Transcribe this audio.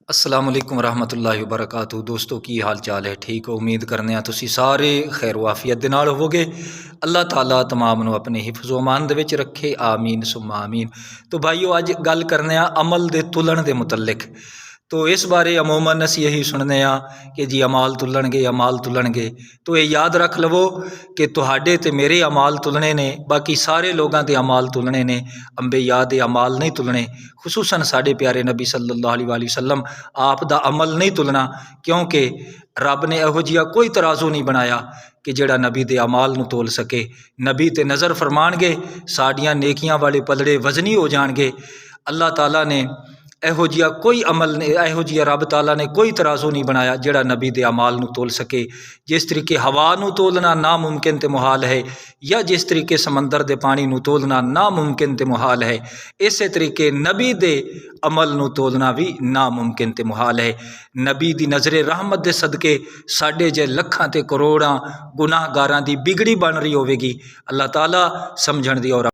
अस्सलाम वालेकुम रहमतुल्लाहि व बरकातहू। दोस्तों की हाल चाल है? ठीक हो? उम्मीद करने तुसी सारे खैर वाफियत दे नाल होवोगे। अल्लाह ताला तमाम नू अपने हिफ्ज़ो अमान दे विच रखे, आमीन सुम्मा आमीन। तो भाईओ अज गल करने अमल दे तुलन दे मुतल्लिक। तो इस बारे अमूमन असी यही सुनने कि जी अमाल तुलणगे। तो ये याद रख लवो कि तुहाडे ते मेरे अमाल तुलने ने, बाकी सारे लोगों के अमाल तुलने ने, अंबिया दे अमाल नहीं तुलने। खुसूसन साडे प्यारे नबी सल्लल्लाहु अलैहि वसल्लम आप दा अमल नहीं तुलना, क्योंकि रब ने इहो जिहा कोई तराजू नहीं बनाया कि जिहड़ा नबी दे अमाल नू तोल सके। नबी ते नज़र फरमाणगे, साडियां नेकियां वाले पलड़े वजनी हो जाणगे। अल्लाह ताला ने इहो जिहा कोई अमल ने, इहो जिहा रब ताला ने कोई तराजू नहीं बनाया जिहड़ा नबी दे अमाल नू तोल सके। जिस तरीके हवा नू तोलना नामुमकिन ते मुहाल है, या जिस तरीके समंदर दे पानी नू तोलना नामुमकिन ते मुहाल है, इस तरीके नबी दे अमल नू तोलना भी नामुमकिन ते मुहाल है। नबी दी नज़रे रहमत दे सदके साढ़े जे लखां ते करोड़ां गुनाहगारां दी बिगड़ी बन रही होवेगी। अल्लाह ताला समझण दी और